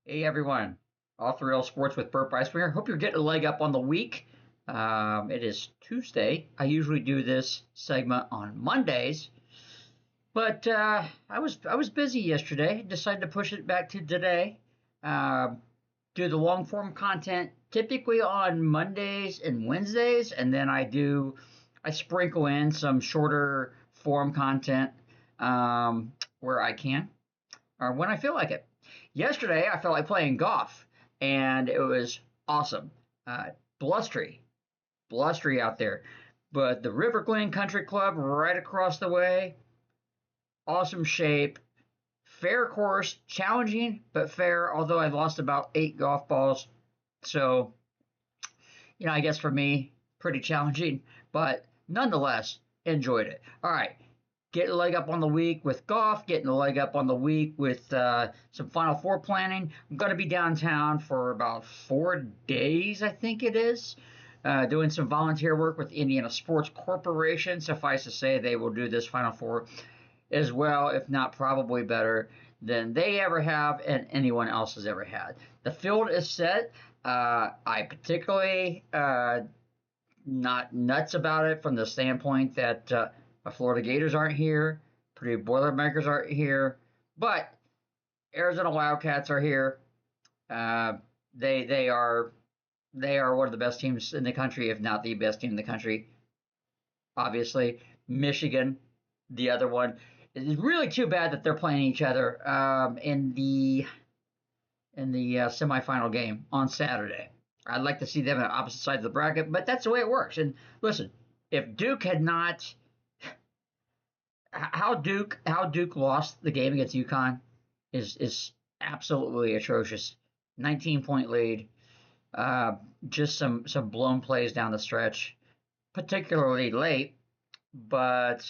Hey everyone, Off the Rails Sports with Bert Beiswanger. Hope you're getting a leg up on the week. It is Tuesday. I usually do this segment on Mondays, but I was busy yesterday. Decided to push it back to today. Uh, do the long form content typically on Mondays and Wednesdays, and then I sprinkle in some shorter form content where I can or when I feel like it. Yesterday, I felt like playing golf, and it was awesome. Uh, blustery, blustery out there. But the River Glen Country Club right across the way, awesome shape, fair course, challenging but fair. Although I lost about 8 golf balls, so I guess for me, pretty challenging, but nonetheless, enjoyed it. All right, getting a leg up on the week with golf, getting a leg up on the week with some Final Four planning. I'm going to be downtown for about 4 days, I think it is, doing some volunteer work with Indiana Sports Corporation. Suffice to say, they will do this Final Four as well, if not probably better than they ever have and anyone else has ever had. The field is set. I particularly not nuts about it from the standpoint that my Florida Gators aren't here, Purdue Boilermakers aren't here, but Arizona Wildcats are here. Uh, they are one of the best teams in the country, if not the best team in the country. Obviously, Michigan, the other one. It's really too bad that they're playing each other in the semifinal game on Saturday. I'd like to see them on opposite sides of the bracket, but that's the way it works. And listen, if Duke had not, how Duke lost the game against UConn is absolutely atrocious. 19-point lead, uh, just some blown plays down the stretch, particularly late, but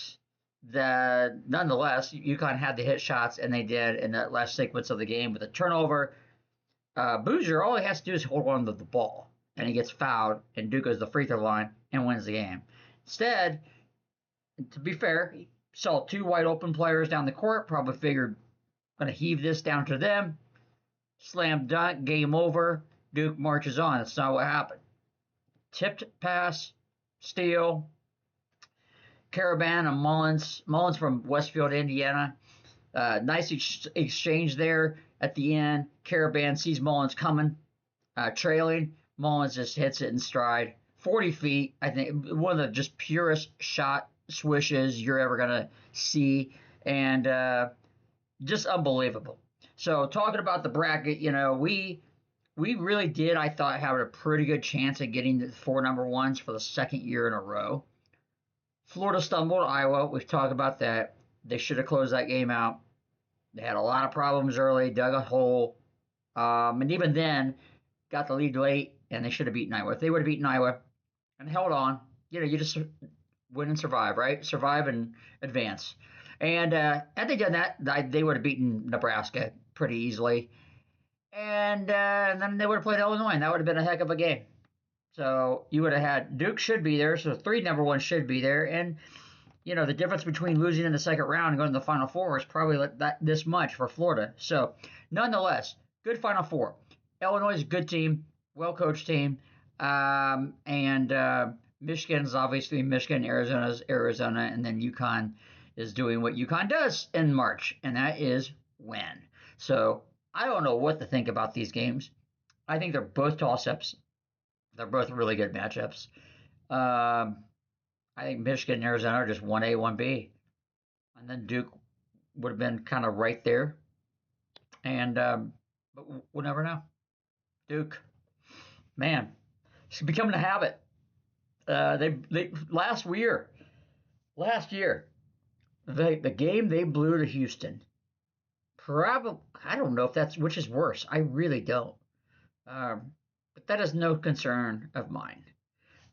nonetheless, UConn had to hit shots, and they did in that last sequence of the game with a turnover. Boozer, all he has to do is hold on to the ball, and he gets fouled, and Duke goes to the free throw line and wins the game. Instead, to be fair, he saw two wide open players down the court, probably figured, going to heave this down to them. Slam dunk, game over. Duke marches on. That's not what happened. Tipped pass, steal. Caravan and Mullins. Mullins from Westfield, Indiana. Nice exchange there at the end. Caravan sees Mullins coming, trailing. Mullins just hits it in stride. 40 feet, I think, one of the just purest shot swishes you're ever going to see. And just unbelievable. So talking about the bracket, we really did, I thought, have a pretty good chance at getting the 4 number ones for the second year in a row. Florida stumbled Iowa. We've talked about that. They should have closed that game out. They had a lot of problems early, dug a hole, and even then got the lead late, and they should have beaten Iowa. If they would have beaten Iowa and held on, you just win and survive, right? Survive and advance. And had they done that, they would have beaten Nebraska pretty easily. And then they would have played Illinois, and that would have been a heck of a game. So you would have had Duke should be there, so 3 number ones should be there. And, the difference between losing in the second round and going to the Final Four is probably this much for Florida. So nonetheless, good Final Four. Illinois is a good team, well-coached team. And Michigan's obviously Michigan, Arizona's Arizona, and then UConn is doing what UConn does in March, and that is win. So I don't know what to think about these games. I think they're both toss-ups. They're both really good matchups. I think Michigan and Arizona are just 1A, 1B. And then Duke would have been kind of right there. But we'll never know. Duke, man, it's becoming a habit. They last year, the game they blew to Houston. Probably, I don't know if that's which is worse. I really don't. But that is no concern of mine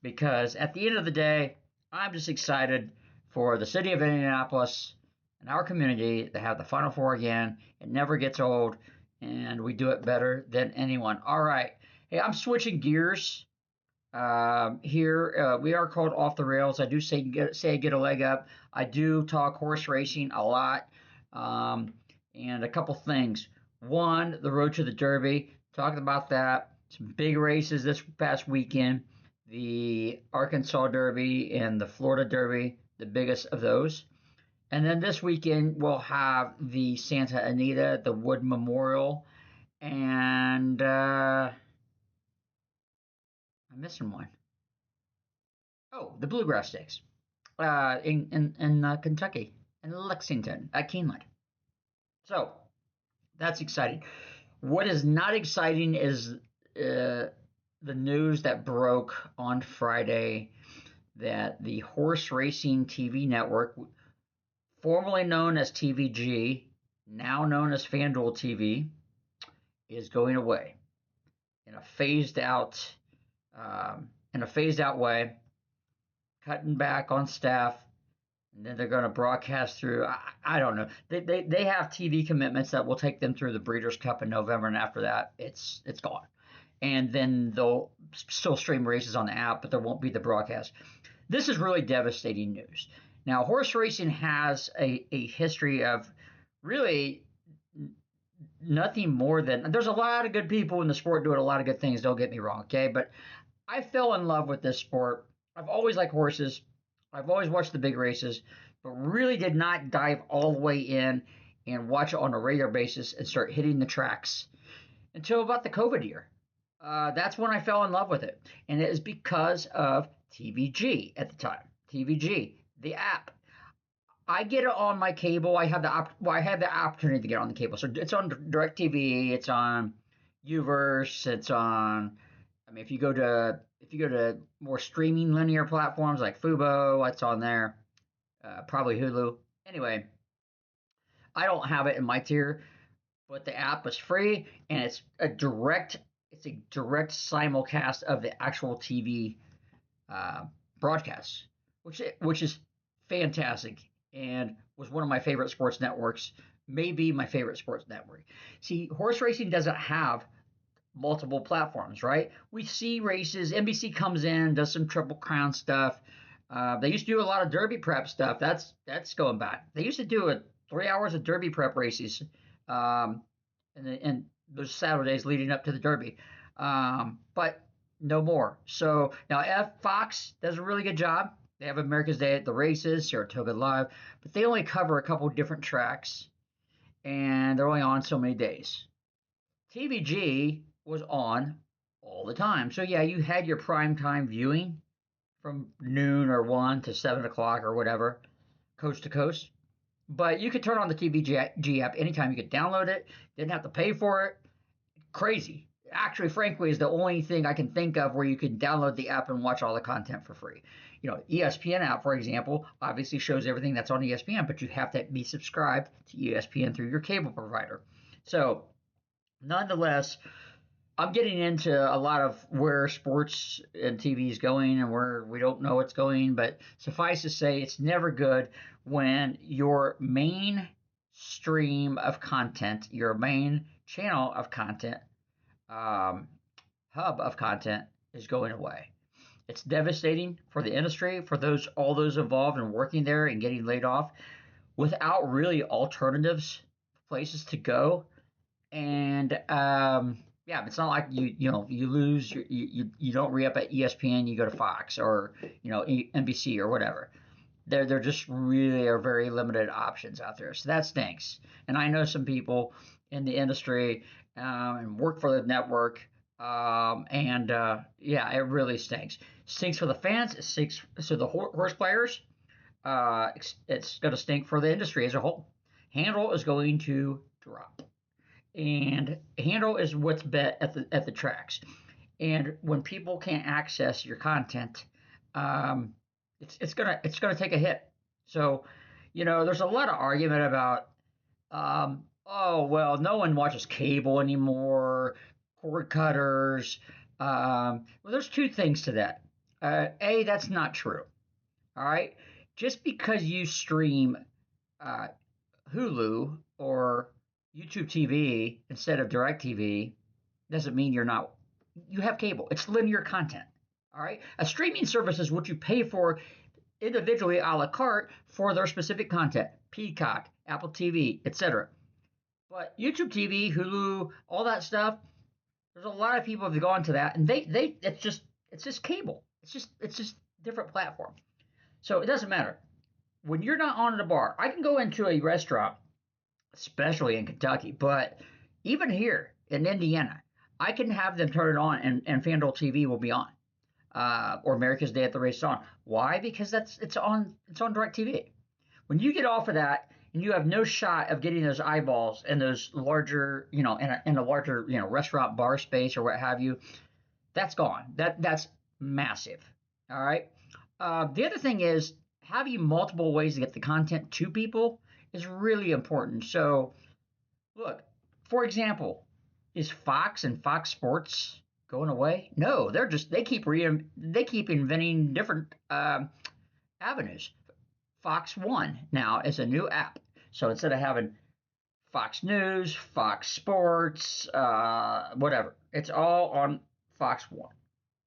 because at the end of the day, I'm just excited for the city of Indianapolis and our community to have the Final Four again. It never gets old, and we do it better than anyone. All right. Hey, I'm switching gears here. We are called Off the Rails. I do say get a leg up. I do talk horse racing a lot. And a couple things. won the Road to the Derby. Talking about that. Some big races this past weekend. The Arkansas Derby and the Florida Derby, the biggest of those. And then this weekend we'll have the Santa Anita, the Wood Memorial, and I'm missing one. Oh, the Bluegrass Stakes in Kentucky, in Lexington, at Keeneland. So that's exciting. What is not exciting is the news that broke on Friday that the horse racing TV network, formerly known as TVG, now known as Fanduel TV, is going away in a phased out way, cutting back on staff, and then they're going to broadcast through. I don't know. They have TV commitments that will take them through the Breeders' Cup in November, and after that, it's gone. And then they'll still stream races on the app, but there won't be the broadcast. This is really devastating news. Now, horse racing has a history of really nothing more than, there's a lot of good people in the sport doing a lot of good things, don't get me wrong, okay? But I fell in love with this sport. I've always liked horses. I've always watched the big races, but really did not dive all the way in and watch it on a regular basis and start hitting the tracks until about the COVID year. That's when I fell in love with it. And it is because of TVG at the time. TVG, the app. I get it on my cable. I have the opportunity to get it on the cable. So it's on DirecTV, it's on Uverse, it's on, I mean, if you go to more streaming linear platforms like Fubo, it's on there. Probably Hulu. Anyway, I don't have it in my tier, but the app is free and it's a direct simulcast of the actual TV broadcast, which is fantastic and was one of my favorite sports networks, maybe my favorite sports network. See, horse racing doesn't have multiple platforms, right? We see races. NBC comes in, does some Triple Crown stuff. They used to do a lot of Derby prep stuff. That's going back. They used to do 3 hours of Derby prep races, and those Saturdays leading up to the Derby, but no more. So now Fox does a really good job. They have America's Day at the Races, Saratoga Live, but they only cover a couple different tracks, and they're only on so many days. TVG was on all the time. So yeah, you had your prime time viewing from noon or 1 to 7 o'clock or whatever, coast to coast. But you could turn on the TVG app anytime. You could download it, didn't have to pay for it. Crazy. Actually, frankly, is the only thing I can think of where you can download the app and watch all the content for free. You know, ESPN app, for example, obviously shows everything that's on ESPN, but you have to be subscribed to ESPN through your cable provider. So, nonetheless, I'm getting into a lot of where sports and TV is going and where we don't know what's going, but suffice to say, it's never good when your main stream of content, your main channel of content, hub of content is going away. It's devastating for the industry, for all those involved in working there and getting laid off without really alternatives, places to go. And yeah, it's not like you lose, you don't re-up at ESPN, you go to Fox or NBC or whatever. There just really are very limited options out there, so that stinks. And I know some people in the industry and work for the network, and yeah, it really stinks. Stinks for the fans. It stinks for the horse players. It's going to stink for the industry as a whole. Handle is going to drop, and handle is what's bet at the tracks. And when people can't access your content, it's gonna take a hit. So, there's a lot of argument about, oh well, no one watches cable anymore, cord cutters. Well, there's two things to that. That's not true. All right, just because you stream Hulu or YouTube TV instead of DirecTV doesn't mean you have cable. It's linear content. All right. A streaming service is what you pay for individually a la carte for their specific content, Peacock, Apple TV, etc. But YouTube TV, Hulu, all that stuff, there's a lot of people that go into that, and they it's just cable. It's just different platform. So it doesn't matter. When you're not on at a bar, I can go into a restaurant, especially in Kentucky, but even here in Indiana, I can have them turn it on, and Fanduel TV will be on, or America's Day at the Race on. Why? Because it's on DirecTV. When you get off of that and you have no shot of getting those eyeballs and those larger, in a larger, restaurant bar space or what have you, that's gone. That's massive. All right. The other thing is having multiple ways to get the content to people is really important. So, look, for example, is Fox and Fox Sports going away? No, they keep inventing different avenues. Fox One now is a new app. So instead of having Fox News, Fox Sports, whatever, it's all on Fox One.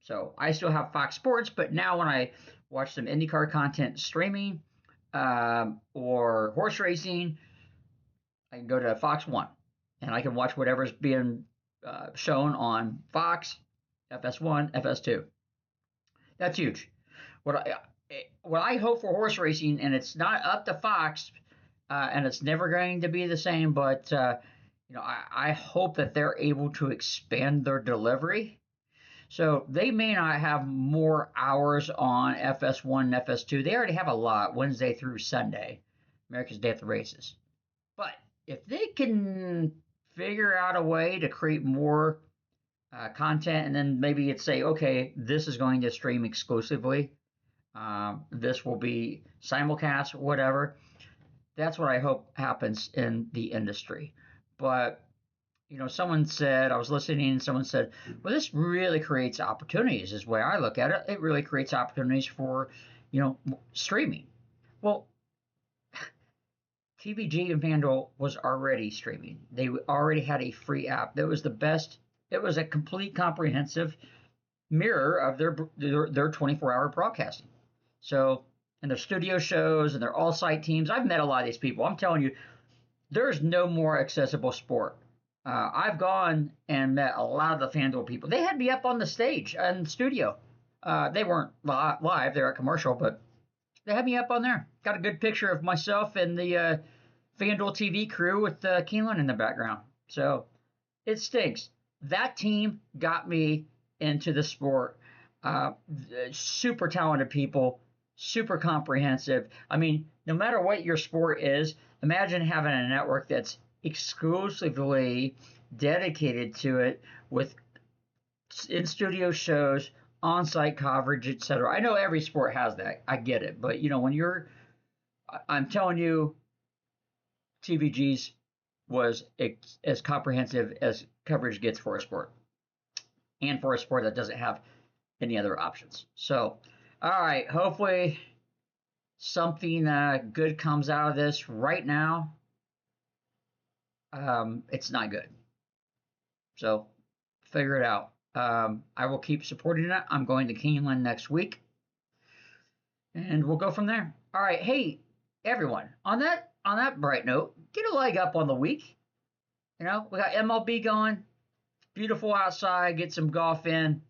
So I still have Fox Sports, but now when I watch some IndyCar content streaming or horse racing, I can go to Fox One and I can watch whatever's being shown on Fox, FS1, FS2. That's huge. What I hope for horse racing, and it's not up to Fox, and it's never going to be the same, but I hope that they're able to expand their delivery. So they may not have more hours on FS1 and FS2. They already have a lot Wednesday through Sunday, America's Day at the Races. But if they can figure out a way to create more content, and then maybe it's say, okay, this is going to stream exclusively. This will be simulcast, whatever. That's what I hope happens in the industry. But, someone said, I was listening and someone said, well, this really creates opportunities, is the way I look at it. It really creates opportunities for, streaming. Well, TVG and FanDuel was already streaming. They already had a free app. That was the best. It was a complete comprehensive mirror of their 24-hour broadcasting. So, and their studio shows and their all-site teams. I've met a lot of these people. I'm telling you, there's no more accessible sport. I've gone and met a lot of the FanDuel people. They had me up on the stage in the studio. They weren't live. They were a commercial, but they had me up on there. Got a good picture of myself and the FanDuel TV crew with Keeneland in the background. So it stinks. That team got me into the sport. Super talented people, super comprehensive. I mean, no matter what your sport is, imagine having a network that's exclusively dedicated to it with in-studio shows, on-site coverage, etc. I know every sport has that. I get it. But, I'm telling you, TVG's was as comprehensive as coverage gets for a sport, and for a sport that doesn't have any other options. So, all right, hopefully something good comes out of this. Right now, it's not good. So, figure it out. I will keep supporting it. I'm going to Keeneland next week, and we'll go from there. All right, hey everyone, on that bright note, get a leg up on the week. We got MLB going. It's beautiful outside. Get some golf in,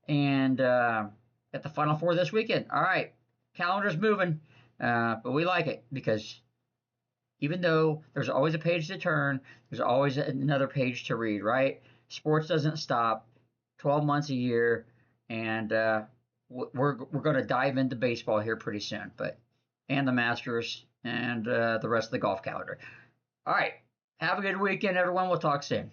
and at the Final Four this weekend. All right, calendar's moving, but we like it because even though there's always a page to turn, there's always another page to read, right? Sports doesn't stop. 12 months a year, and we're going to dive into baseball here pretty soon, and the Masters and the rest of the golf calendar. All right, have a good weekend, everyone. We'll talk soon.